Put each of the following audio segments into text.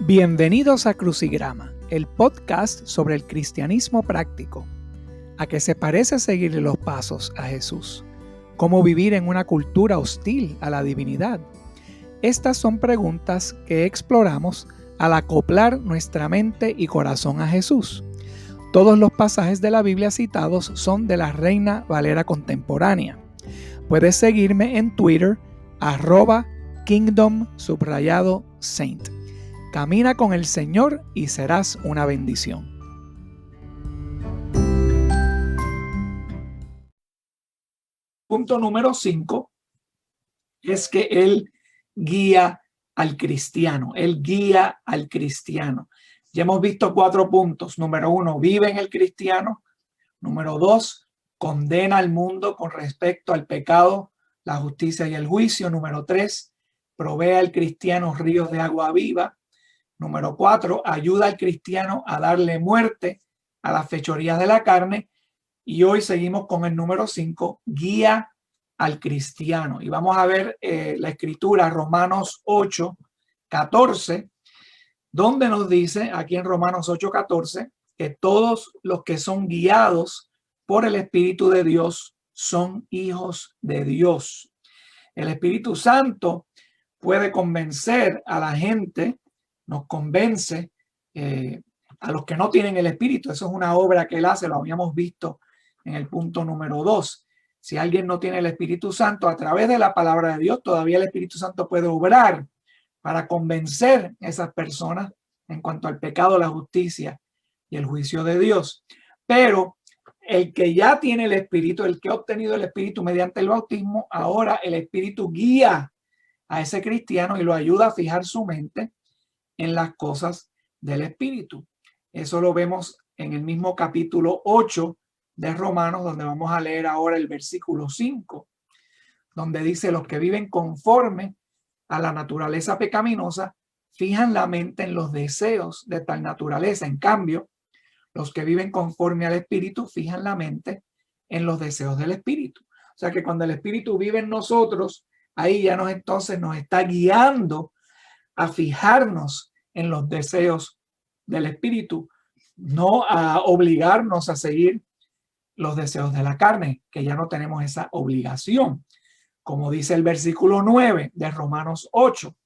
Bienvenidos a Crucigrama, el podcast sobre el cristianismo práctico. ¿A qué se parece seguir los pasos a Jesús? ¿Cómo vivir en una cultura hostil a la divinidad? Estas son preguntas que exploramos al acoplar nuestra mente y corazón a Jesús. Todos los pasajes de la Biblia citados son de la Reina Valera contemporánea. Puedes seguirme en Twitter, @kingdom_saint. Camina con el Señor y serás una bendición. Punto número 5 es que Él guía al cristiano. Él guía al cristiano. Ya hemos visto 4 puntos. Número 1, vive en el cristiano. Número 2, condena al mundo con respecto al pecado, la justicia y el juicio. Número 3, provee al cristiano ríos de agua viva. Número 4, ayuda al cristiano a darle muerte a las fechorías de la carne. Y hoy seguimos con el número 5, guía al cristiano. Y vamos a ver la escritura, Romanos 8:14, donde nos dice, aquí en Romanos 8:14, que todos los que son guiados por el Espíritu de Dios son hijos de Dios. El Espíritu Santo puede convencer a la gente, nos convence a los que no tienen el Espíritu. Eso es una obra que Él hace, lo habíamos visto en el punto número 2. Si alguien no tiene el Espíritu Santo, a través de la palabra de Dios, todavía el Espíritu Santo puede obrar para convencer a esas personas en cuanto al pecado, la justicia y el juicio de Dios. Pero el que ya tiene el Espíritu, el que ha obtenido el Espíritu mediante el bautismo, ahora el Espíritu guía a ese cristiano y lo ayuda a fijar su mente en las cosas del Espíritu. Eso lo vemos en el mismo capítulo 8 de Romanos, donde vamos a leer ahora el versículo 5, donde dice: los que viven conforme a la naturaleza pecaminosa fijan la mente en los deseos de tal naturaleza. En cambio, los que viven conforme al Espíritu fijan la mente en los deseos del Espíritu. O sea que cuando el Espíritu vive en nosotros, ahí ya entonces nos está guiando a fijarnos en los deseos del Espíritu, no a obligarnos a seguir los deseos de la carne, que ya no tenemos esa obligación. Como dice el versículo 9 de Romanos 8,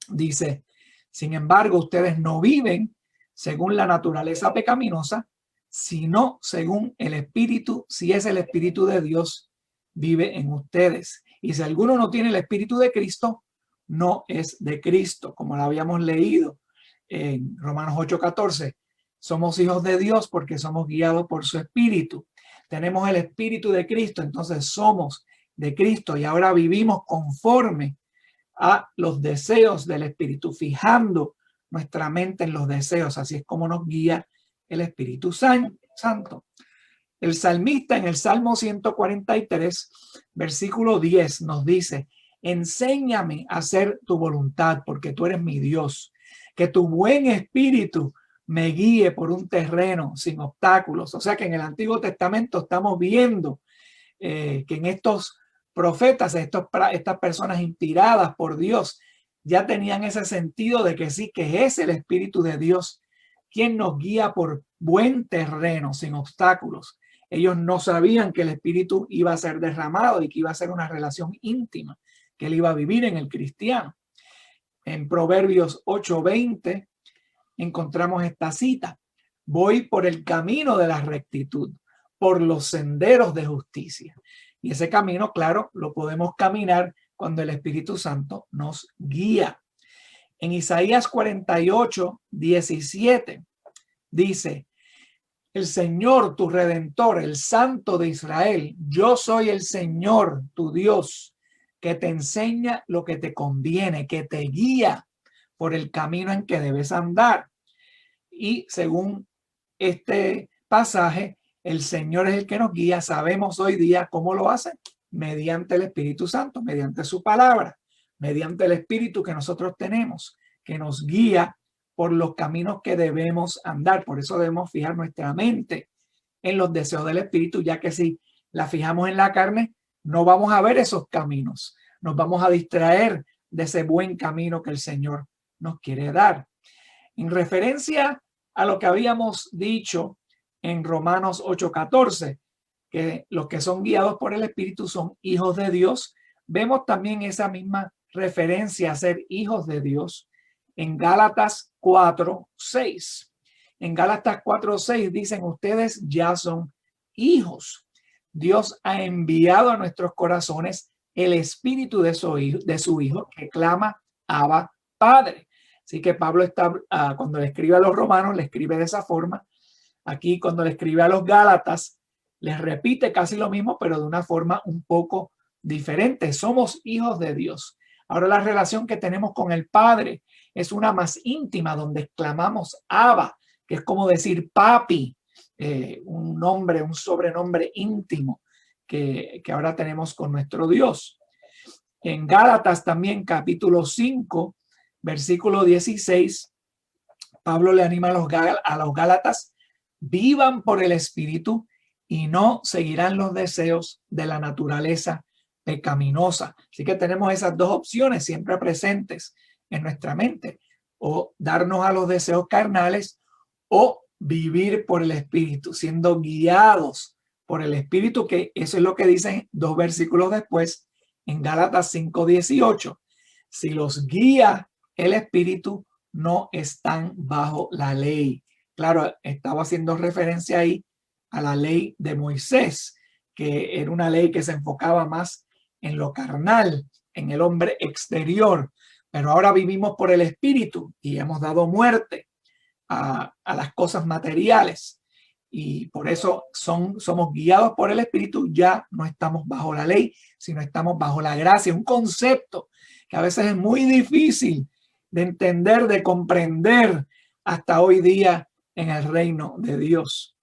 dice: sin embargo, ustedes no viven según la naturaleza pecaminosa, sino según el Espíritu, si es el Espíritu de Dios vive en ustedes. Y si alguno no tiene el Espíritu de Cristo, no es de Cristo, como lo habíamos leído en Romanos 8:14. Somos hijos de Dios porque somos guiados por su Espíritu. Tenemos el Espíritu de Cristo, entonces somos de Cristo y ahora vivimos conforme a los deseos del Espíritu, fijando nuestra mente en los deseos. Así es como nos guía el Espíritu Santo. El salmista en el Salmo 143, versículo 10, nos dice: enséñame a hacer tu voluntad, porque tú eres mi Dios. Que tu buen espíritu me guíe por un terreno sin obstáculos. O sea que en el Antiguo Testamento estamos viendo que en estos profetas, estas personas inspiradas por Dios, ya tenían ese sentido de que sí, que es el Espíritu de Dios quien nos guía por buen terreno sin obstáculos. Ellos no sabían que el Espíritu iba a ser derramado y que iba a ser una relación íntima, que él iba a vivir en el cristiano. En Proverbios 8:20 encontramos esta cita: voy por el camino de la rectitud, por los senderos de justicia. Y ese camino, claro, lo podemos caminar cuando el Espíritu Santo nos guía. En Isaías 48:17 dice: el Señor, tu Redentor, el Santo de Israel, yo soy el Señor, tu Dios, que te enseña lo que te conviene, que te guía por el camino en que debes andar. Y según este pasaje, el Señor es el que nos guía. Sabemos hoy día cómo lo hace: mediante el Espíritu Santo, mediante su palabra, mediante el Espíritu que nosotros tenemos, que nos guía por los caminos que debemos andar. Por eso debemos fijar nuestra mente en los deseos del Espíritu, ya que si la fijamos en la carne, no vamos a ver esos caminos. Nos vamos a distraer de ese buen camino que el Señor nos quiere dar. En referencia a lo que habíamos dicho en Romanos 8:14, que los que son guiados por el Espíritu son hijos de Dios, vemos también esa misma referencia a ser hijos de Dios en Gálatas 4:6. En Gálatas 4:6 dicen: ustedes ya son hijos. Dios ha enviado a nuestros corazones el espíritu de su hijo que clama: Abba, Padre. Así que Pablo está, cuando le escribe a los romanos, le escribe de esa forma. Aquí, cuando le escribe a los gálatas, les repite casi lo mismo, pero de una forma un poco diferente. Somos hijos de Dios. Ahora, la relación que tenemos con el Padre es una más íntima, donde exclamamos Abba, que es como decir papi, un nombre, un sobrenombre íntimo que ahora tenemos con nuestro Dios. En Gálatas también, capítulo 5, versículo 16, Pablo le anima a los gálatas: vivan por el Espíritu y no seguirán los deseos de la naturaleza pecaminosa. Así que tenemos esas dos opciones siempre presentes en nuestra mente: o darnos a los deseos carnales o vivir por el Espíritu, siendo guiados por el Espíritu, que eso es lo que dicen dos versículos después en Gálatas 5:18. Si los guía el Espíritu, no están bajo la ley. Claro, estaba haciendo referencia ahí a la ley de Moisés, que era una ley que se enfocaba más en lo carnal, en el hombre exterior. Pero ahora vivimos por el Espíritu y hemos dado muerte a las cosas materiales. Y por eso somos guiados por el Espíritu. Ya no estamos bajo la ley, sino estamos bajo la gracia. Un concepto que a veces es muy difícil de entender, de comprender hasta hoy día en el reino de Dios.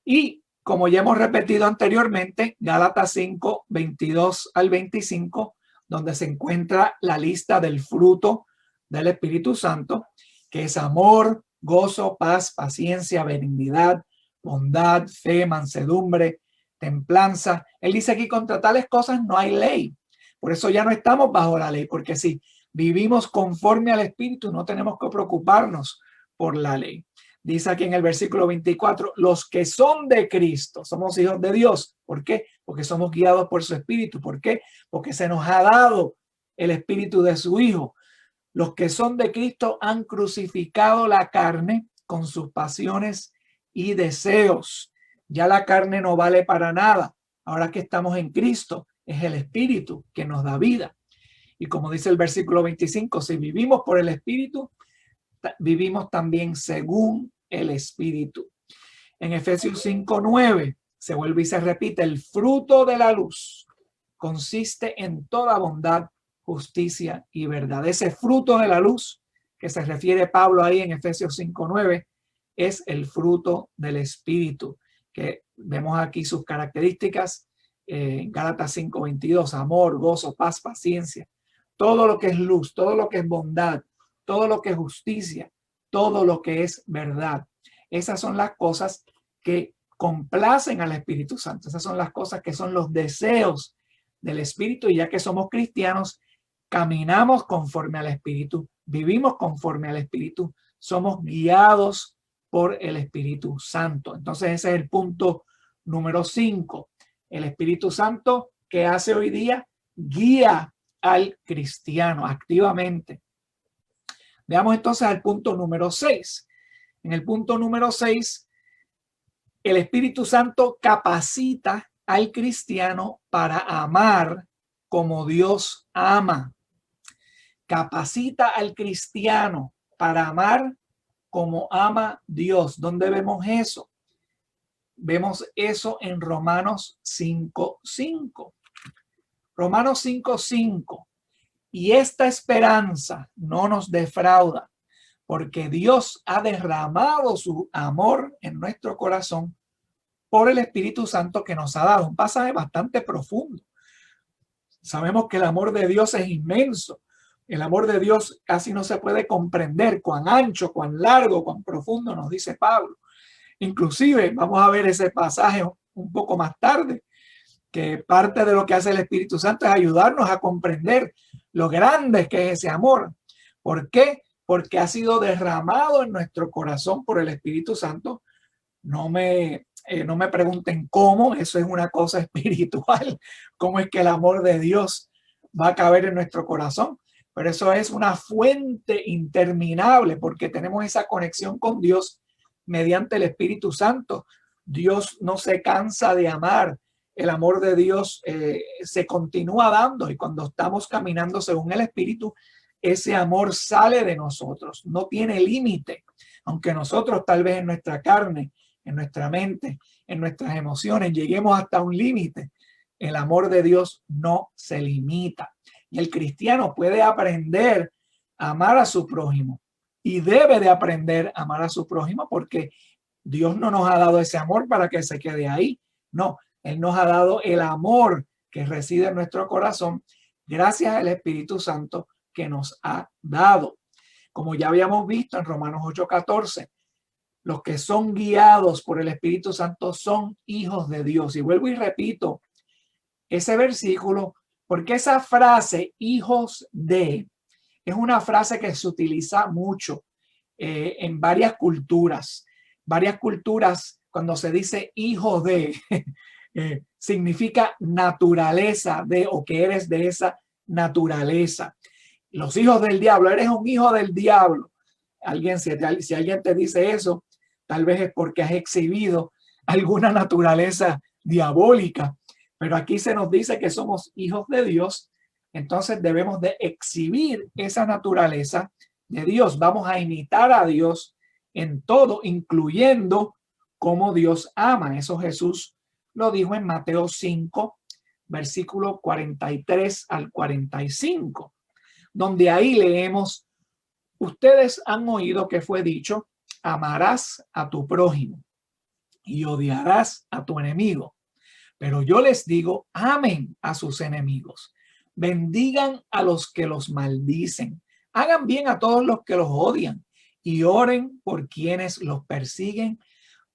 Y como ya hemos repetido anteriormente, Gálatas 5, 22 al 25, donde se encuentra la lista del fruto del Espíritu Santo, que es amor, gozo, paz, paciencia, benignidad, bondad, fe, mansedumbre, templanza. Él dice aquí: contra tales cosas no hay ley. Por eso ya no estamos bajo la ley, porque si vivimos conforme al Espíritu, no tenemos que preocuparnos por la ley. Dice aquí en el versículo 24: los que son de Cristo, somos hijos de Dios. ¿Por qué? Porque somos guiados por su Espíritu. ¿Por qué? Porque se nos ha dado el Espíritu de su Hijo. Los que son de Cristo han crucificado la carne con sus pasiones y deseos. Ya la carne no vale para nada. Ahora que estamos en Cristo, es el Espíritu que nos da vida. Y como dice el versículo 25, si vivimos por el Espíritu, vivimos también según el Espíritu. En Efesios 5:9 se vuelve y se repite: el fruto de la luz consiste en toda bondad, justicia y verdad. Ese fruto de la luz que se refiere Pablo ahí en Efesios 5:9 es el fruto del Espíritu, que vemos aquí sus características en Gálatas 5:22: amor, gozo, paz, paciencia. Todo lo que es luz, todo lo que es bondad, todo lo que es justicia, todo lo que es verdad. Esas son las cosas que complacen al Espíritu Santo. Esas son las cosas que son los deseos del Espíritu. Y ya que somos cristianos, caminamos conforme al Espíritu, vivimos conforme al Espíritu, somos guiados por el Espíritu Santo. Entonces ese es el punto número 5. El Espíritu Santo, ¿qué hace hoy día? Guía al cristiano activamente. Veamos entonces al punto número 6. En el punto número 6, el Espíritu Santo capacita al cristiano para amar como Dios ama. Capacita al cristiano para amar como ama Dios. ¿Dónde vemos eso? Vemos eso en Romanos 5:5. Romanos 5:5. Y esta esperanza no nos defrauda, porque Dios ha derramado su amor en nuestro corazón por el Espíritu Santo que nos ha dado. Un pasaje bastante profundo. Sabemos que el amor de Dios es inmenso. El amor de Dios casi no se puede comprender cuán ancho, cuán largo, cuán profundo, nos dice Pablo. Inclusive vamos a ver ese pasaje un poco más tarde, que parte de lo que hace el Espíritu Santo es ayudarnos a comprender lo grande que es ese amor. ¿Por qué? porque ha sido derramado en nuestro corazón por el Espíritu Santo. No me pregunten cómo, eso es una cosa espiritual, cómo es que el amor de Dios va a caber en nuestro corazón, pero eso es una fuente interminable porque tenemos esa conexión con Dios mediante el Espíritu Santo. Dios no se cansa de amar, el amor de Dios se continúa dando, y cuando estamos caminando según el Espíritu, ese amor sale de nosotros, no tiene límite, aunque nosotros tal vez en nuestra carne, en nuestra mente, en nuestras emociones, lleguemos hasta un límite. El amor de Dios no se limita. Y el cristiano puede aprender a amar a su prójimo y debe de aprender a amar a su prójimo, porque Dios no nos ha dado ese amor para que se quede ahí. No, Él nos ha dado el amor que reside en nuestro corazón gracias al Espíritu Santo que nos ha dado. Como ya habíamos visto en Romanos 8:14, los que son guiados por el Espíritu Santo son hijos de Dios. Y vuelvo y repito ese versículo, porque esa frase, hijos de, es una frase que se utiliza mucho en varias culturas. Varias culturas, cuando se dice hijo de, significa naturaleza de, o que eres de esa naturaleza. Los hijos del diablo, eres un hijo del diablo. Si alguien te dice eso, tal vez es porque has exhibido alguna naturaleza diabólica, pero aquí se nos dice que somos hijos de Dios, entonces debemos de exhibir esa naturaleza de Dios. Vamos a imitar a Dios en todo, incluyendo cómo Dios ama. Eso Jesús lo dijo en Mateo 5, versículo 43 al 45, donde ahí leemos: ustedes han oído que fue dicho, amarás a tu prójimo y odiarás a tu enemigo. Pero yo les digo, amen a sus enemigos, bendigan a los que los maldicen, hagan bien a todos los que los odian y oren por quienes los persiguen,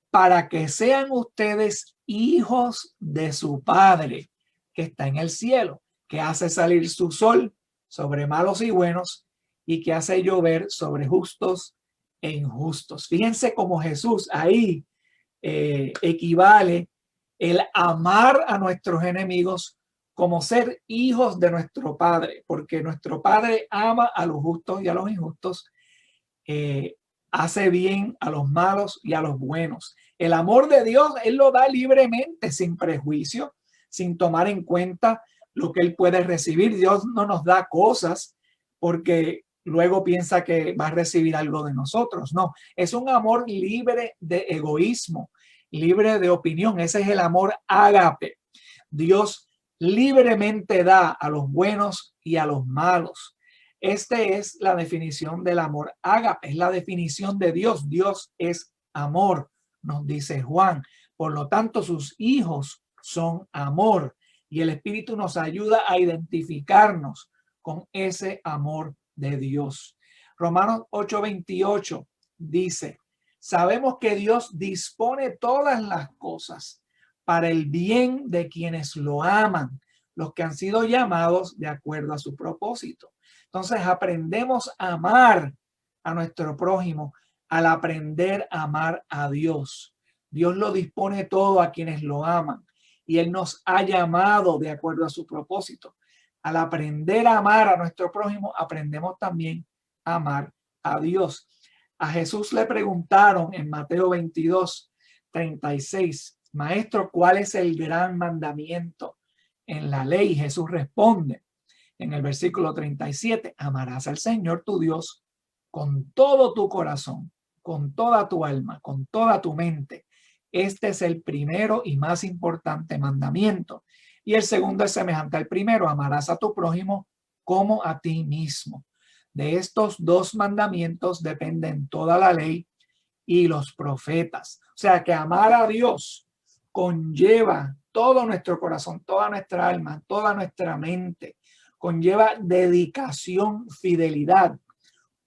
para que sean ustedes hijos de su Padre que está en el cielo, que hace salir su sol sobre malos y buenos y que hace llover sobre justos e injustos. Fíjense cómo Jesús ahí equivale el amar a nuestros enemigos como ser hijos de nuestro Padre, porque nuestro Padre ama a los justos y a los injustos, hace bien a los malos y a los buenos. El amor de Dios, Él lo da libremente, sin prejuicio, sin tomar en cuenta lo que Él puede recibir. Dios no nos da cosas porque luego piensa que va a recibir algo de nosotros. No, es un amor libre de egoísmo, libre de opinión. Ese es el amor ágape. Dios libremente da a los buenos y a los malos. Esta es la definición del amor ágape, es la definición de Dios. Dios es amor, nos dice Juan. Por lo tanto, sus hijos son amor, y el Espíritu nos ayuda a identificarnos con ese amor de Dios. Romanos 8:28 dice: sabemos que Dios dispone todas las cosas para el bien de quienes lo aman, los que han sido llamados de acuerdo a su propósito. Entonces aprendemos a amar a nuestro prójimo al aprender a amar a Dios. Dios lo dispone todo a quienes lo aman y Él nos ha llamado de acuerdo a su propósito. Al aprender a amar a nuestro prójimo, aprendemos también a amar a Dios. A Jesús le preguntaron en Mateo 22:36, Maestro, ¿cuál es el gran mandamiento en la ley? Jesús responde en el versículo 37, amarás al Señor tu Dios con todo tu corazón, con toda tu alma, con toda tu mente. Este es el primero y más importante mandamiento. Y el segundo es semejante al primero, amarás a tu prójimo como a ti mismo. De estos dos mandamientos dependen toda la ley y los profetas. O sea que amar a Dios conlleva todo nuestro corazón, toda nuestra alma, toda nuestra mente. Conlleva dedicación, fidelidad,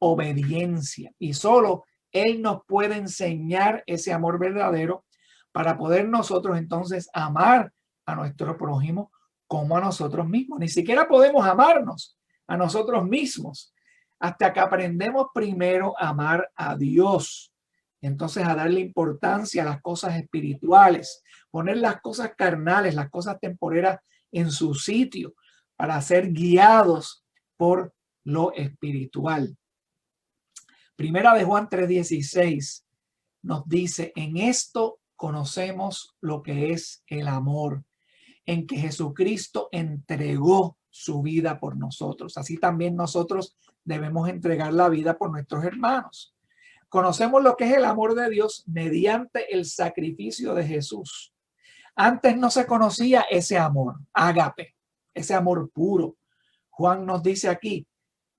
obediencia. Y solo Él nos puede enseñar ese amor verdadero para poder nosotros entonces amar a nuestro prójimo como a nosotros mismos. Ni siquiera podemos amarnos a nosotros mismos. hasta que aprendemos primero a amar a Dios. Entonces a darle importancia a las cosas espirituales, poner las cosas carnales, las cosas temporeras en su sitio para ser guiados por lo espiritual. Primera de Juan 3:16 nos dice: en esto conocemos lo que es el amor, en que Jesucristo entregó su vida por nosotros. Así también nosotros debemos entregar la vida por nuestros hermanos. Conocemos lo que es el amor de Dios mediante el sacrificio de Jesús. Antes no se conocía ese amor, ágape, ese amor puro. Juan nos dice aquí: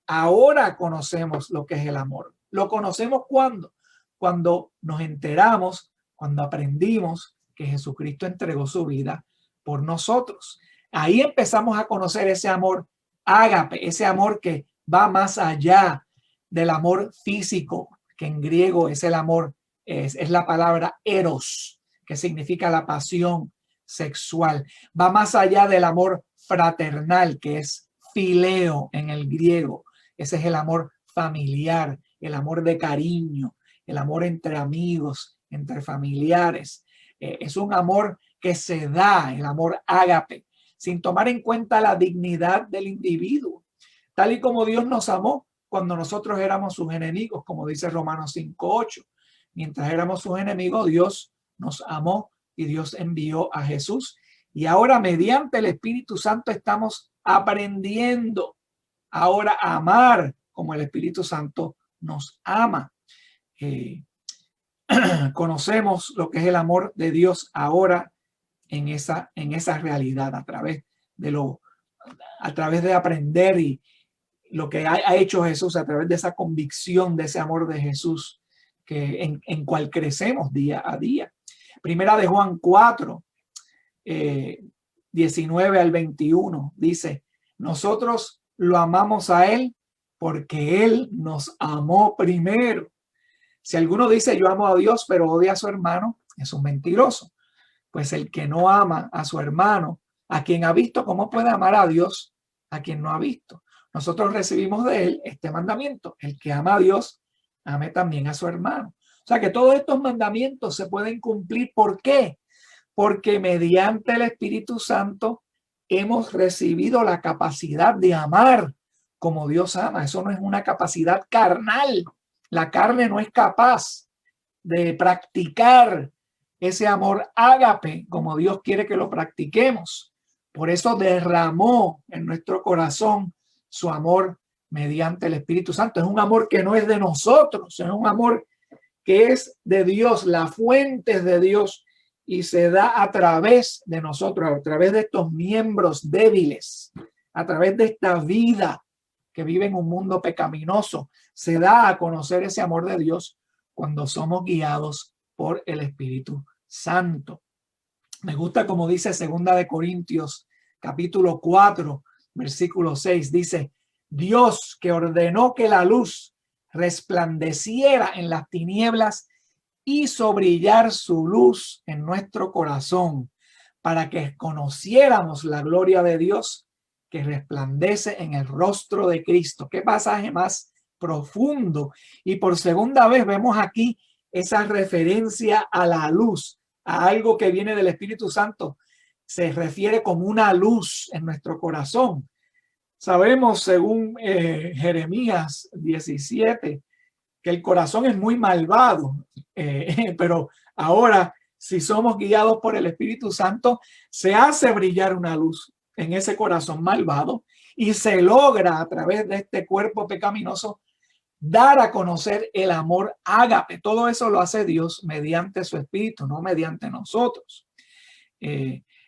ahora conocemos lo que es el amor. ¿Lo conocemos cuándo? Cuando nos enteramos, cuando aprendimos que Jesucristo entregó su vida por nosotros. Ahí empezamos a conocer ese amor ágape, ese amor que va más allá del amor físico, que en griego es el amor, es la palabra eros, que significa la pasión sexual. Va más allá del amor fraternal, que es fileo en el griego. Ese es el amor familiar, el amor de cariño, el amor entre amigos, entre familiares. Es un amor que se da, el amor ágape, sin tomar en cuenta la dignidad del individuo, tal y como Dios nos amó cuando nosotros éramos sus enemigos, como dice Romanos 5:8. Mientras éramos sus enemigos, Dios nos amó y Dios envió a Jesús. Y ahora, mediante el Espíritu Santo, estamos aprendiendo ahora a amar como el Espíritu Santo nos ama. Conocemos lo que es el amor de Dios ahora en esa realidad a través de aprender y lo que ha hecho Jesús, a través de esa convicción de ese amor de Jesús en cual crecemos día a día. Primera de Juan 4, 19 al 21 dice: nosotros lo amamos a él porque él nos amó primero. Si alguno dice yo amo a Dios pero odia a su hermano, es un mentiroso. Pues el que no ama a su hermano, a quien ha visto, ¿cómo puede amar a Dios a quien no ha visto? Nosotros recibimos de él este mandamiento: el que ama a Dios, ame también a su hermano. O sea que todos estos mandamientos se pueden cumplir. ¿Por qué? Porque mediante el Espíritu Santo hemos recibido la capacidad de amar como Dios ama. Eso no es una capacidad carnal. La carne no es capaz de practicar ese amor ágape como Dios quiere que lo practiquemos. Por eso derramó en nuestro corazón su amor mediante el Espíritu Santo. Es un amor que no es de nosotros, es un amor que es de Dios, la fuente es de Dios y se da a través de nosotros, a través de estos miembros débiles, a través de esta vida que vive en un mundo pecaminoso. Se da a conocer ese amor de Dios cuando somos guiados por el Espíritu Santo. Me gusta como dice 2 de Corintios capítulo 4 versículo 6, dice: Dios, que ordenó que la luz resplandeciera en las tinieblas, hizo brillar su luz en nuestro corazón para que conociéramos la gloria de Dios que resplandece en el rostro de Cristo. Qué pasaje más profundo. Y por segunda vez vemos aquí esa referencia a la luz, a algo que viene del Espíritu Santo. Se refiere como una luz en nuestro corazón. Sabemos, según Jeremías 17, que el corazón es muy malvado, pero ahora, si somos guiados por el Espíritu Santo, se hace brillar una luz en ese corazón malvado y se logra a través de este cuerpo pecaminoso dar a conocer el amor ágape. Todo eso lo hace Dios mediante su Espíritu, no mediante nosotros.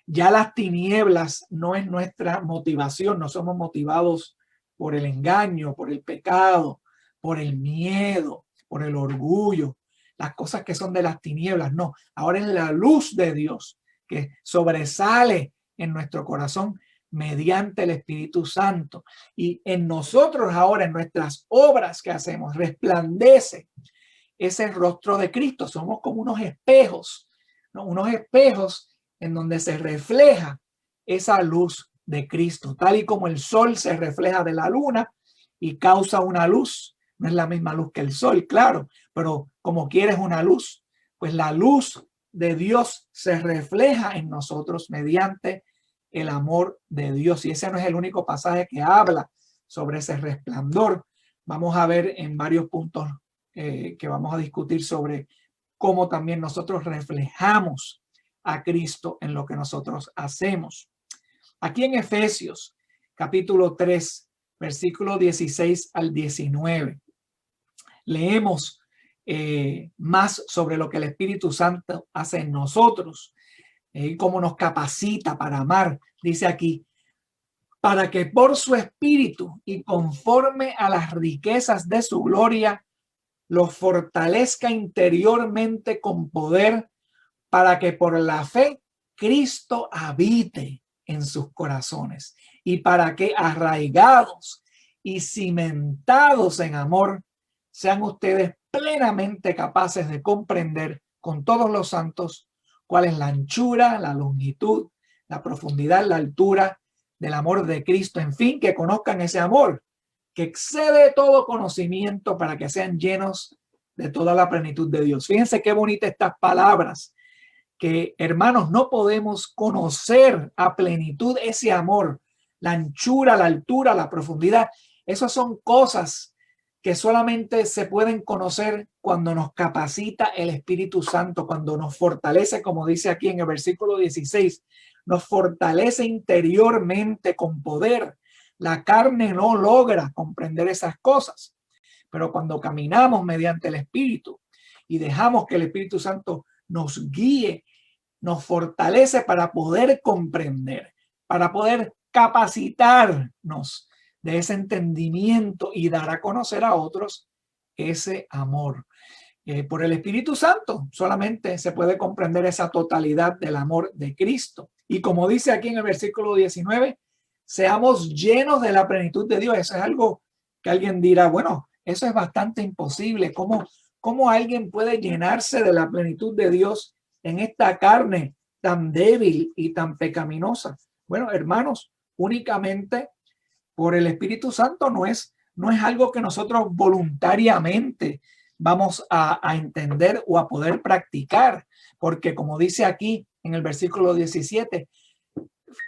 Ya las tinieblas no es nuestra motivación, no somos motivados por el engaño, por el pecado, por el miedo, por el orgullo, las cosas que son de las tinieblas. No, ahora es la luz de Dios que sobresale en nuestro corazón mediante el Espíritu Santo. Y en nosotros ahora, en nuestras obras que hacemos, resplandece ese rostro de Cristo. Somos como unos espejos, ¿no? Unos espejos en donde se refleja esa luz de Cristo, tal y como el sol se refleja de la luna. y causa una luz. No es la misma luz que el sol, claro, pero como quieres una luz, pues la luz de Dios se refleja en nosotros mediante el amor de Dios. Y ese no es el único pasaje que habla sobre ese resplandor. Vamos a ver en varios puntos que vamos a discutir sobre cómo también nosotros reflejamos a Cristo en lo que nosotros hacemos. Aquí en Efesios, capítulo 3, versículo 16 al 19, leemos más sobre lo que el Espíritu Santo hace en nosotros y cómo nos capacita para amar. Dice aquí, para que por su Espíritu y conforme a las riquezas de su gloria, los fortalezca interiormente con poder, para que por la fe Cristo habite en sus corazones y para que arraigados y cimentados en amor, sean ustedes plenamente capaces de comprender con todos los santos cuál es la anchura, la longitud, la profundidad, la altura del amor de Cristo. En fin, que conozcan ese amor que excede todo conocimiento, para que sean llenos de toda la plenitud de Dios. Fíjense qué bonitas estas palabras, que hermanos, no podemos conocer a plenitud ese amor, la anchura, la altura, la profundidad. Esas son cosas que solamente se pueden conocer cuando nos capacita el Espíritu Santo, cuando nos fortalece, como dice aquí en el versículo 16, nos fortalece interiormente con poder. La carne no logra comprender esas cosas, pero cuando caminamos mediante el Espíritu y dejamos que el Espíritu Santo nos guíe, nos fortalece para poder comprender, para poder capacitarnos de ese entendimiento y dar a conocer a otros ese amor. Por el Espíritu Santo solamente se puede comprender esa totalidad del amor de Cristo. Y como dice aquí en el versículo 19, seamos llenos de la plenitud de Dios. Eso es algo que alguien dirá, bueno, eso es bastante imposible. ¿Cómo alguien puede llenarse de la plenitud de Dios en esta carne tan débil y tan pecaminosa? Bueno, hermanos, únicamente por el Espíritu Santo. No es algo que nosotros voluntariamente vamos a entender o a poder practicar, porque como dice aquí en el versículo 17,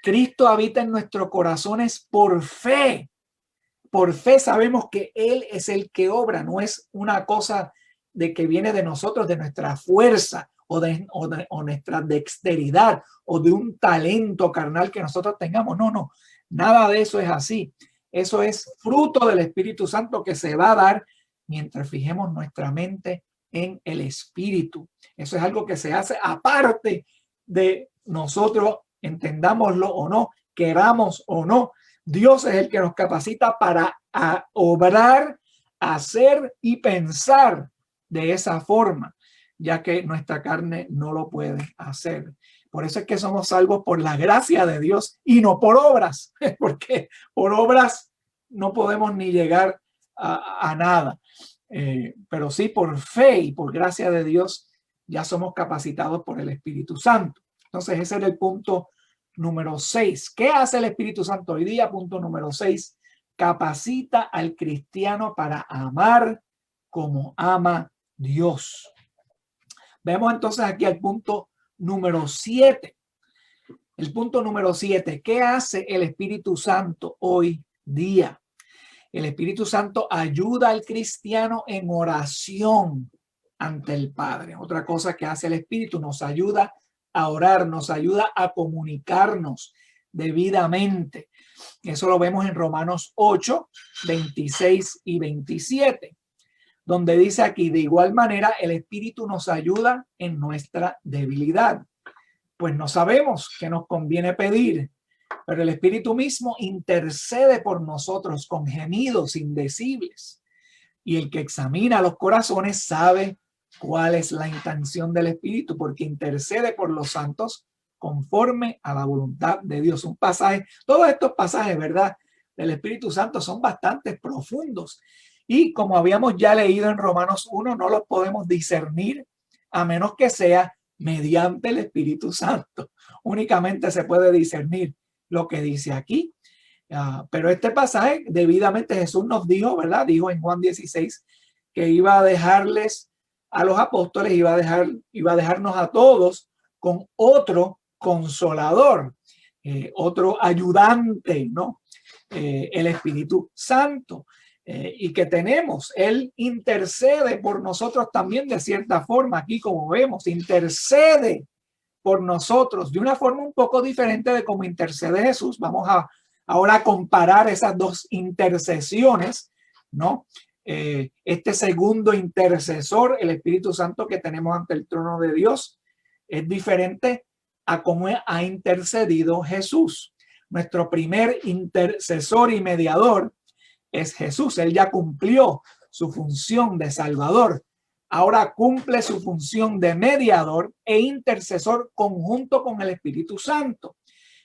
Cristo habita en nuestros corazones por fe. Por fe sabemos que Él es el que obra, no es una cosa de que viene de nosotros, de nuestra fuerza o nuestra dexteridad o de un talento carnal que nosotros tengamos. No, nada de eso es así. Eso es fruto del Espíritu Santo que se va a dar mientras fijemos nuestra mente en el Espíritu. Eso es algo que se hace aparte de nosotros, entendámoslo o no, queramos o no. Dios es el que nos capacita para obrar, hacer y pensar de esa forma, ya que nuestra carne no lo puede hacer. Por eso es que somos salvos por la gracia de Dios y no por obras, porque por obras no podemos ni llegar a nada. Pero sí por fe y por gracia de Dios ya somos capacitados por el Espíritu Santo. Entonces ese era el punto número 6. ¿Qué hace el Espíritu Santo hoy día? Punto número 6. Capacita al cristiano para amar como ama Dios. Vemos entonces aquí al punto número 7. El punto número 7. ¿Qué hace el Espíritu Santo hoy día? El Espíritu Santo ayuda al cristiano en oración ante el Padre. Otra cosa que hace el Espíritu, nos ayuda a orar, nos ayuda a comunicarnos debidamente. Eso lo vemos en Romanos 8, 26 y 27, donde dice aquí, de igual manera, el Espíritu nos ayuda en nuestra debilidad. Pues no sabemos qué nos conviene pedir, pero el Espíritu mismo intercede por nosotros con gemidos indecibles. Y el que examina los corazones sabe cuál es la intención del Espíritu, porque intercede por los santos conforme a la voluntad de Dios. Un pasaje, todos estos pasajes, ¿verdad?, del Espíritu Santo son bastante profundos. Y como habíamos ya leído en Romanos 1, no los podemos discernir a menos que sea mediante el Espíritu Santo. Únicamente se puede discernir lo que dice aquí. Pero este pasaje, debidamente Jesús nos dijo, ¿verdad? Dijo en Juan 16 que iba a dejarles a los apóstoles, iba a dejarnos a todos con otro consolador, otro ayudante, ¿no? El Espíritu Santo. Y que tenemos, Él intercede por nosotros también de cierta forma, aquí como vemos, intercede por nosotros de una forma un poco diferente de cómo intercede Jesús. Vamos a ahora comparar esas dos intercesiones, ¿no? Este segundo intercesor, el Espíritu Santo que tenemos ante el trono de Dios, es diferente a cómo ha intercedido Jesús. Nuestro primer intercesor y mediador es Jesús. Él ya cumplió su función de Salvador. Ahora cumple su función de mediador e intercesor conjunto con el Espíritu Santo.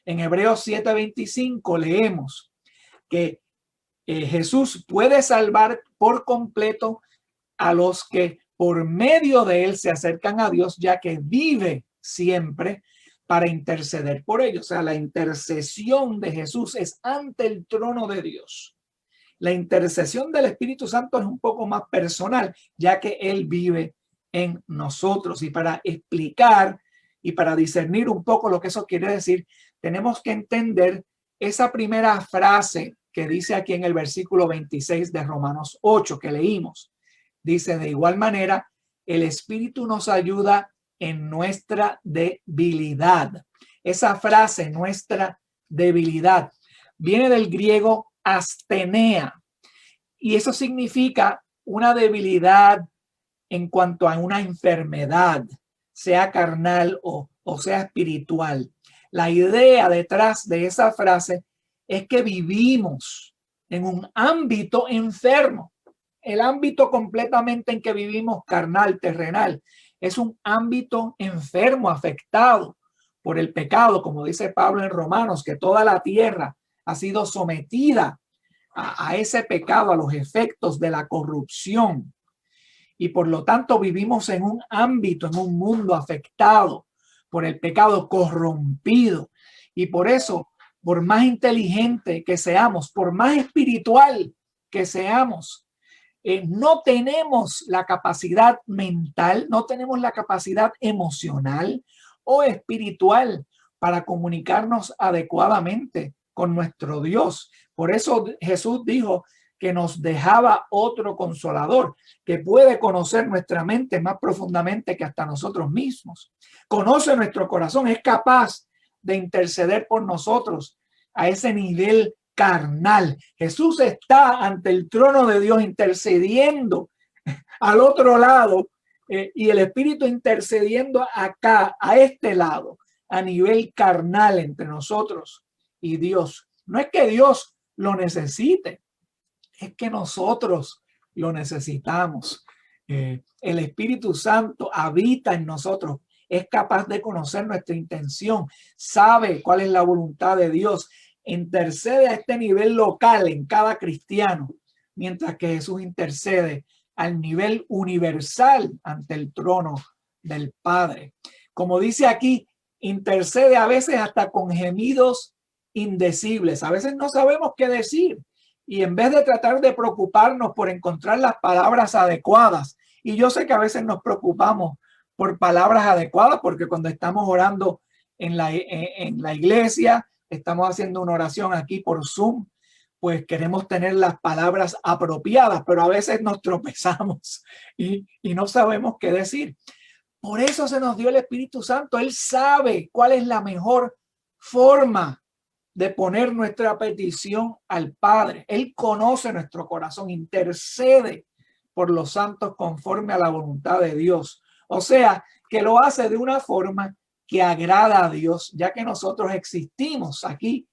En Hebreos 7:25 leemos que Jesús puede salvar por completo a los que por medio de él se acercan a Dios, ya que vive siempre para interceder por ellos. O sea, la intercesión de Jesús es ante el trono de Dios. La intercesión del Espíritu Santo es un poco más personal, ya que Él vive en nosotros. Y para explicar y para discernir un poco lo que eso quiere decir, tenemos que entender esa primera frase que dice aquí en el versículo 26 de Romanos 8 que leímos. Dice, de igual manera, el Espíritu nos ayuda en nuestra debilidad. Esa frase, nuestra debilidad, viene del griego astenea, y eso significa una debilidad en cuanto a una enfermedad, sea carnal o sea espiritual. La idea detrás de esa frase es que vivimos en un ámbito enfermo. El ámbito completamente en que vivimos, carnal, terrenal, es un ámbito enfermo, afectado por el pecado, como dice Pablo en Romanos, que toda la tierra ha sido sometida a ese pecado, a los efectos de la corrupción. Y por lo tanto vivimos en un ámbito, en un mundo afectado por el pecado, corrompido. Y por eso, por más inteligente que seamos, por más espiritual que seamos, no tenemos la capacidad mental, no tenemos la capacidad emocional o espiritual para comunicarnos adecuadamente con nuestro Dios. Por eso Jesús dijo que nos dejaba otro consolador que puede conocer nuestra mente más profundamente que hasta nosotros mismos. Conoce nuestro corazón, es capaz de interceder por nosotros a ese nivel carnal. Jesús está ante el trono de Dios intercediendo al otro lado y el Espíritu intercediendo acá, a este lado, a nivel carnal entre nosotros y Dios. No es que Dios lo necesite, es que nosotros lo necesitamos. El Espíritu Santo habita en nosotros, es capaz de conocer nuestra intención, sabe cuál es la voluntad de Dios, intercede a este nivel local en cada cristiano, mientras que Jesús intercede al nivel universal ante el trono del Padre. Como dice aquí, intercede a veces hasta con gemidos indecibles. A veces no sabemos qué decir y en vez de tratar de preocuparnos por encontrar las palabras adecuadas, y yo sé que a veces nos preocupamos por palabras adecuadas porque cuando estamos orando en la iglesia, estamos haciendo una oración aquí por Zoom, pues queremos tener las palabras apropiadas, pero a veces nos tropezamos y no sabemos qué decir. Por eso se nos dio el Espíritu Santo. Él sabe cuál es la mejor forma de poner nuestra petición al Padre. Él conoce nuestro corazón, intercede por los santos conforme a la voluntad de Dios. O sea, que lo hace de una forma que agrada a Dios, ya que nosotros existimos aquí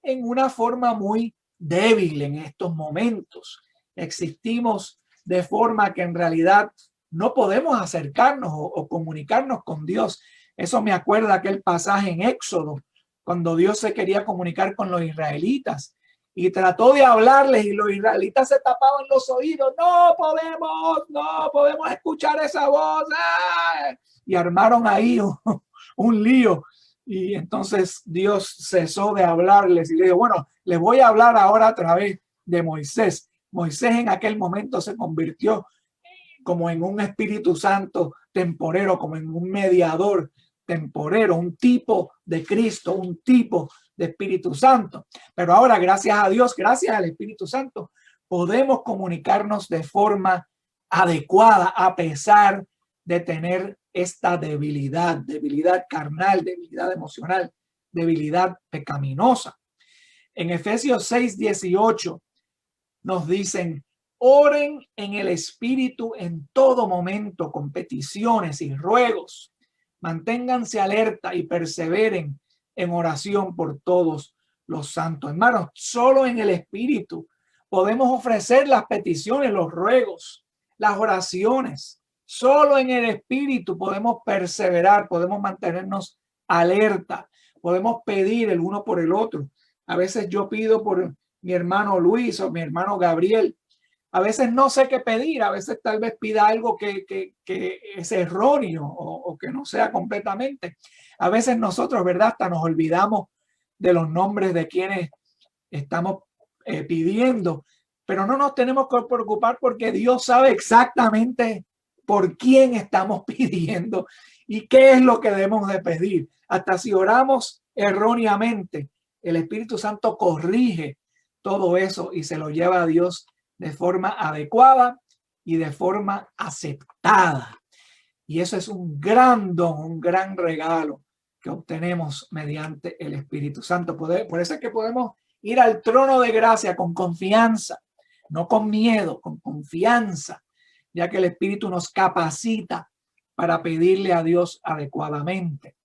en una forma muy débil en estos momentos. Existimos de forma que en realidad no podemos acercarnos o comunicarnos con Dios. Eso me acuerda aquel pasaje en Éxodo, cuando Dios se quería comunicar con los israelitas y trató de hablarles y los israelitas se tapaban los oídos. No podemos escuchar esa voz. ¡Ah! Y armaron ahí un lío Y entonces Dios cesó de hablarles y le dijo, bueno, les voy a hablar ahora a través de Moisés. Moisés en aquel momento se convirtió como en un Espíritu Santo temporero, como en un mediador temporero, un tipo de Cristo, un tipo de Espíritu Santo. Pero ahora, gracias a Dios, gracias al Espíritu Santo, podemos comunicarnos de forma adecuada a pesar de tener esta debilidad, debilidad carnal, debilidad emocional, debilidad pecaminosa. En Efesios 6:18 nos dicen, oren en el Espíritu en todo momento con peticiones y ruegos. Manténganse alerta y perseveren en oración por todos los santos. Hermanos, solo en el Espíritu podemos ofrecer las peticiones, los ruegos, las oraciones. Solo en el Espíritu podemos perseverar, podemos mantenernos alerta, podemos pedir el uno por el otro. A veces yo pido por mi hermano Luis o mi hermano Gabriel. A veces no sé qué pedir, a veces tal vez pida algo que es erróneo o que no sea completamente. A veces nosotros, ¿verdad? Hasta nos olvidamos de los nombres de quienes estamos pidiendo, pero no nos tenemos que preocupar porque Dios sabe exactamente por quién estamos pidiendo y qué es lo que debemos de pedir. Hasta si oramos erróneamente, el Espíritu Santo corrige todo eso y se lo lleva a Dios de forma adecuada y de forma aceptada. Y eso es un gran don, un gran regalo que obtenemos mediante el Espíritu Santo. Por eso es que podemos ir al trono de gracia con confianza, no con miedo, con confianza, ya que el Espíritu nos capacita para pedirle a Dios adecuadamente.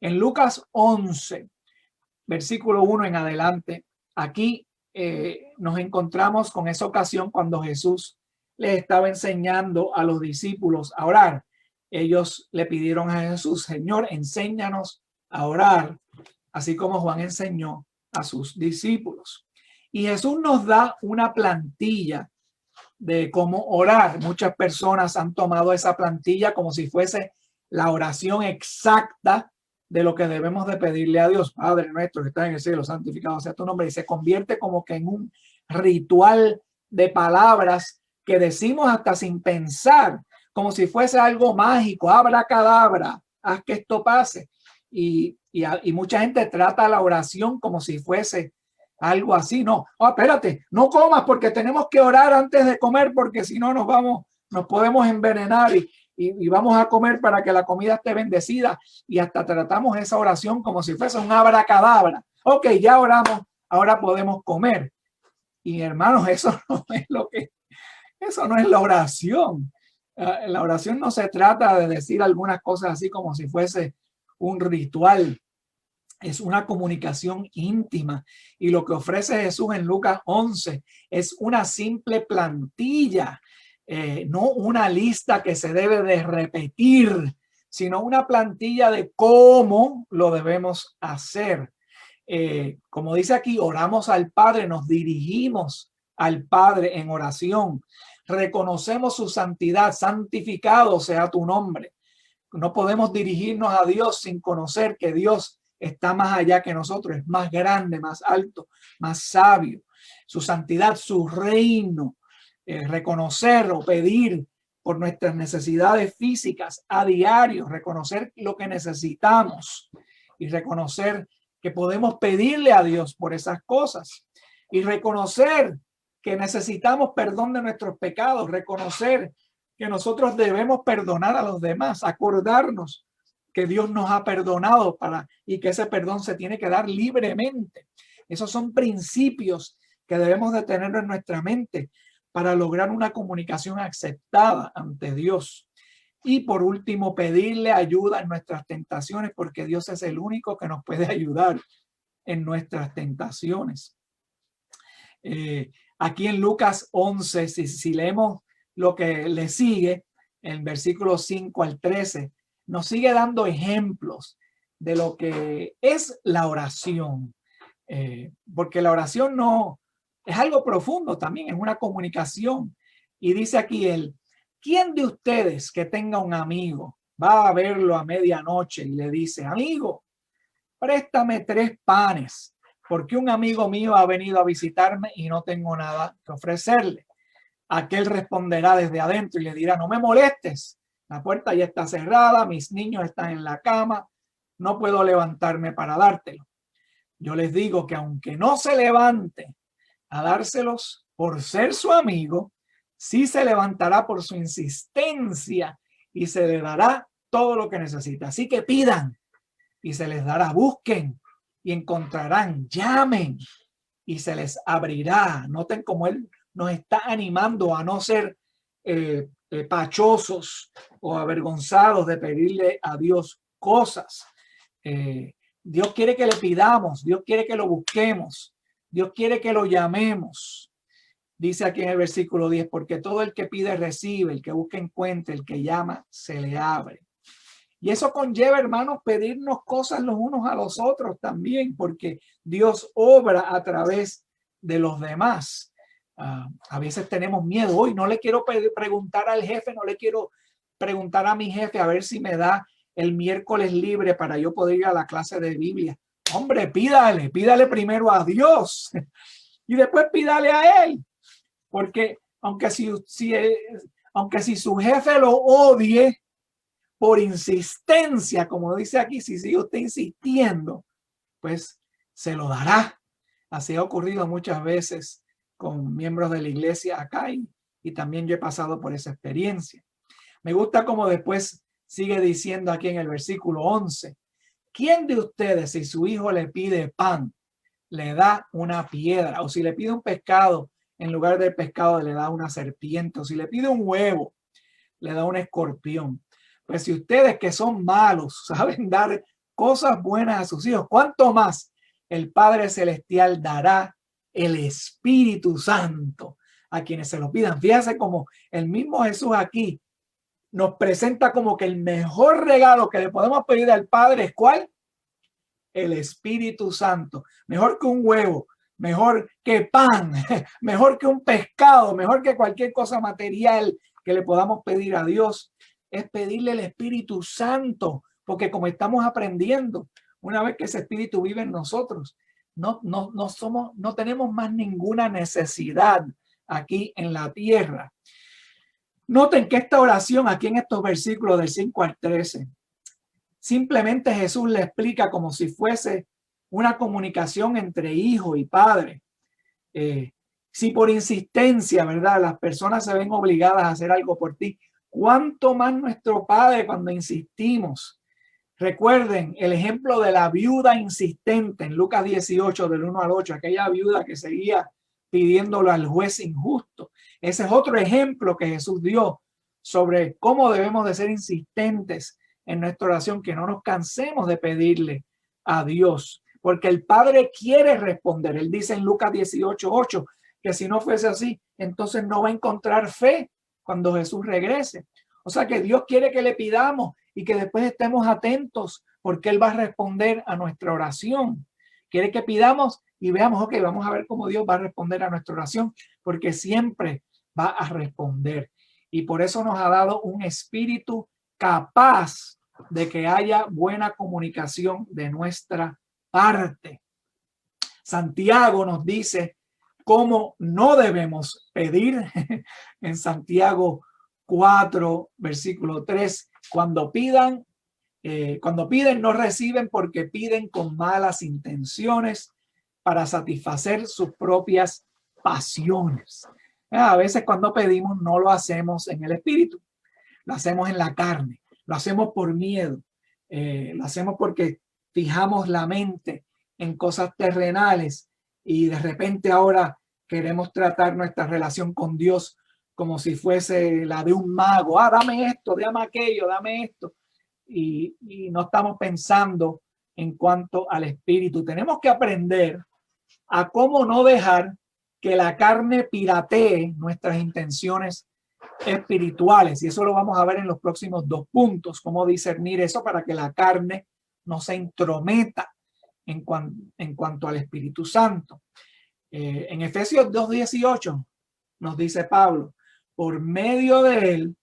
En Lucas 11, versículo 1 en adelante, aquí nos encontramos con esa ocasión cuando Jesús le estaba enseñando a los discípulos a orar. Ellos le pidieron a Jesús, Señor, enséñanos a orar, así como Juan enseñó a sus discípulos. Y Jesús nos da una plantilla de cómo orar. Muchas personas han tomado esa plantilla como si fuese la oración exacta de lo que debemos de pedirle a Dios. Padre nuestro que está en el cielo, santificado sea tu nombre. Y se convierte como que en un ritual de palabras que decimos hasta sin pensar, como si fuese algo mágico, abracadabra, haz que esto pase. Y mucha gente trata la oración como si fuese algo así. No, espérate, no comas porque tenemos que orar antes de comer porque si no nos podemos envenenar y vamos a comer para que la comida esté bendecida y hasta tratamos esa oración como si fuese un abracadabra. Ok, ya oramos, ahora podemos comer. Y hermanos, eso no es la oración. La oración no se trata de decir algunas cosas así como si fuese un ritual. Es una comunicación íntima y lo que ofrece Jesús en Lucas 11 es una simple plantilla, no una lista que se debe de repetir, sino una plantilla de cómo lo debemos hacer. Como dice aquí, oramos al Padre, nos dirigimos al Padre en oración, reconocemos su santidad, santificado sea tu nombre. No podemos dirigirnos a Dios sin conocer que Dios está más allá que nosotros, es más grande, más alto, más sabio. Su santidad, su reino, reconocer o pedir por nuestras necesidades físicas a diario, reconocer lo que necesitamos y reconocer que podemos pedirle a Dios por esas cosas y reconocer que necesitamos perdón de nuestros pecados, reconocer que nosotros debemos perdonar a los demás, acordarnos que Dios nos ha perdonado y que ese perdón se tiene que dar libremente. Esos son principios que debemos de tener en nuestra mente para lograr una comunicación aceptada ante Dios. Y por último, pedirle ayuda en nuestras tentaciones, porque Dios es el único que nos puede ayudar en nuestras tentaciones. Aquí en Lucas 11, si leemos lo que le sigue, en versículos 5 al 13, nos sigue dando ejemplos de lo que es la oración, porque la oración no es algo profundo también, es una comunicación. Y dice aquí ¿quién de ustedes que tenga un amigo va a verlo a medianoche y le dice, amigo, préstame 3 panes, porque un amigo mío ha venido a visitarme y no tengo nada que ofrecerle. Aquel responderá desde adentro y le dirá, no me molestes, la puerta ya está cerrada, mis niños están en la cama, no puedo levantarme para dártelo. Yo les digo que aunque no se levante a dárselos por ser su amigo, sí se levantará por su insistencia y se le dará todo lo que necesita. Así que pidan y se les dará, busquen y encontrarán, llamen y se les abrirá. Noten cómo él nos está animando a no ser pachosos o avergonzados de pedirle a Dios cosas. Dios quiere que le pidamos, Dios quiere que lo busquemos, Dios quiere que lo llamemos. Dice aquí en el versículo 10, porque todo el que pide recibe, el que busca encuentra, el que llama se le abre. Y eso conlleva, hermanos, pedirnos cosas los unos a los otros también, porque Dios obra a través de los demás. A veces tenemos miedo. Hoy no le quiero preguntar al jefe, no le quiero preguntar a mi jefe a ver si me da el miércoles libre para yo poder ir a la clase de Biblia. Hombre, pídale primero a Dios y después pídale a él. Porque aunque si su jefe lo odie por insistencia, como dice aquí, si sigue usted insistiendo, pues se lo dará. Así ha ocurrido muchas veces con miembros de la iglesia acá y también yo he pasado por esa experiencia. Me gusta como después sigue diciendo aquí en el versículo 11, ¿quién de ustedes si su hijo le pide pan, le da una piedra? O si le pide un pescado, en lugar del pescado le da una serpiente, o si le pide un huevo, le da un escorpión. Pues si ustedes que son malos saben dar cosas buenas a sus hijos, ¿cuánto más el Padre Celestial dará el Espíritu Santo a quienes se lo pidan? Fíjense como el mismo Jesús aquí nos presenta como que el mejor regalo que le podemos pedir al Padre es ¿cuál? El Espíritu Santo. Mejor que un huevo, mejor que pan, mejor que un pescado, mejor que cualquier cosa material que le podamos pedir a Dios, es pedirle el Espíritu Santo, porque como estamos aprendiendo, una vez que ese Espíritu vive en nosotros, no tenemos más ninguna necesidad aquí en la tierra. Noten que esta oración aquí en estos versículos del 5 al 13, simplemente Jesús le explica como si fuese una comunicación entre hijo y padre. Si por insistencia, ¿verdad?, las personas se ven obligadas a hacer algo por ti, ¿cuánto más nuestro Padre cuando insistimos? Recuerden el ejemplo de la viuda insistente en Lucas 18, del 1 al 8, aquella viuda que seguía pidiéndolo al juez injusto. Ese es otro ejemplo que Jesús dio sobre cómo debemos de ser insistentes en nuestra oración, que no nos cansemos de pedirle a Dios, porque el Padre quiere responder. Él dice en Lucas 18:8 que si no fuese así, entonces no va a encontrar fe cuando Jesús regrese. O sea que Dios quiere que le pidamos y que después estemos atentos porque Él va a responder a nuestra oración. Quiere que pidamos y veamos, ok, vamos a ver cómo Dios va a responder a nuestra oración, porque siempre va a responder. Y por eso nos ha dado un espíritu capaz de que haya buena comunicación de nuestra parte. Santiago nos dice cómo no debemos pedir en Santiago 4, versículo 3, cuando piden no reciben porque piden con malas intenciones para satisfacer sus propias pasiones. A veces cuando pedimos no lo hacemos en el espíritu, lo hacemos en la carne, lo hacemos por miedo, lo hacemos porque fijamos la mente en cosas terrenales y de repente ahora queremos tratar nuestra relación con Dios como si fuese la de un mago. Dame esto, dame aquello, dame esto. Y no estamos pensando en cuanto al espíritu. Tenemos que aprender a cómo no dejar que la carne piratee nuestras intenciones espirituales. Y eso lo vamos a ver en los próximos 2 puntos, cómo discernir eso para que la carne no se intrometa en cuanto al Espíritu Santo. En Efesios 2:18 nos dice Pablo, por medio de él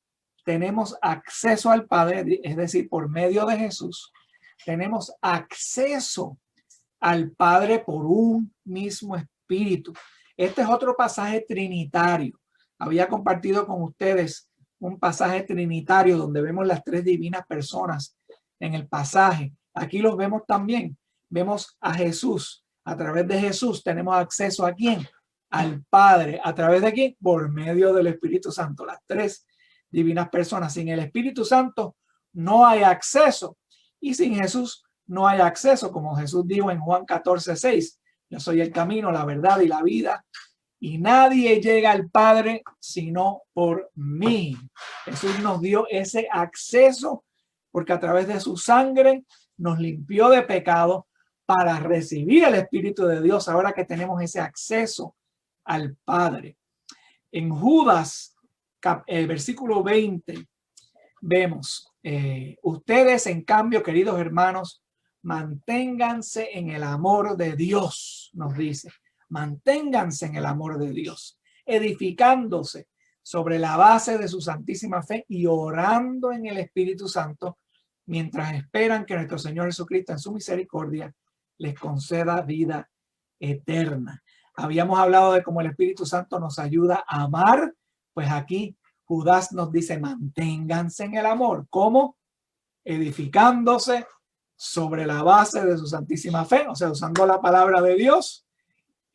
tenemos acceso al Padre, es decir, por medio de Jesús, tenemos acceso al Padre por un mismo Espíritu. Este es otro pasaje trinitario. Había compartido con ustedes un pasaje trinitario donde vemos las tres divinas personas en el pasaje. Aquí los vemos también. Vemos a Jesús. A través de Jesús tenemos acceso ¿a quién? Al Padre. ¿A través de quién? Por medio del Espíritu Santo. Las tres divinas personas. Sin el Espíritu Santo no hay acceso. Y sin Jesús no hay acceso, como Jesús dijo en Juan 14:6. Yo soy el camino, la verdad y la vida. Y nadie llega al Padre sino por mí. Jesús nos dio ese acceso porque a través de su sangre nos limpió de pecado para recibir el Espíritu de Dios. Ahora que tenemos ese acceso al Padre. En Judas, versículo 20, vemos, ustedes en cambio, queridos hermanos, manténganse en el amor de Dios, nos dice. Manténganse en el amor de Dios, edificándose sobre la base de su santísima fe y orando en el Espíritu Santo, mientras esperan que nuestro Señor Jesucristo en su misericordia les conceda vida eterna. Habíamos hablado de cómo el Espíritu Santo nos ayuda a amar, pues aquí Judas nos dice manténganse en el amor. ¿Cómo? Edificándose sobre la base de su santísima fe, o sea, usando la palabra de Dios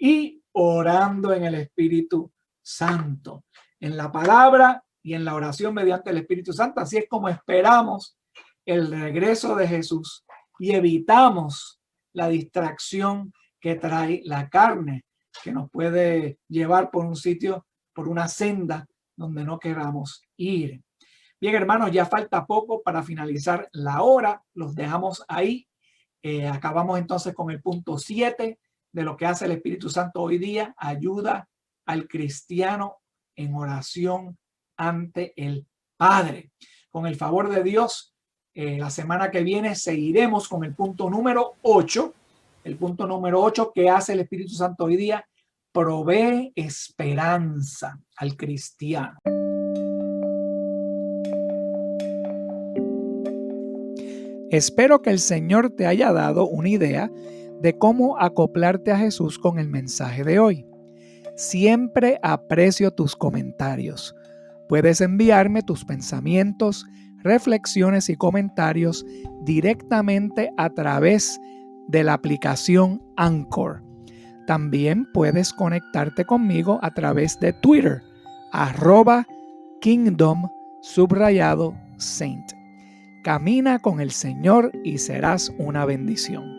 y orando en el Espíritu Santo, en la palabra y en la oración mediante el Espíritu Santo. Así es como esperamos el regreso de Jesús y evitamos la distracción que trae la carne, que nos puede llevar por un sitio, por una senda donde no queramos ir. Bien, hermanos, ya falta poco para finalizar la hora. Los dejamos ahí. Acabamos entonces con el punto 7 de lo que hace el Espíritu Santo hoy día. Ayuda al cristiano en oración ante el Padre. Con el favor de Dios, la semana que viene seguiremos con el punto número 8. El punto número 8 que hace el Espíritu Santo hoy día: provee esperanza al cristiano. Espero que el Señor te haya dado una idea de cómo acoplarte a Jesús con el mensaje de hoy. Siempre aprecio tus comentarios. Puedes enviarme tus pensamientos, reflexiones y comentarios directamente a través de la aplicación Anchor. También puedes conectarte conmigo a través de Twitter, @Kingdom_Saint. Camina con el Señor y serás una bendición.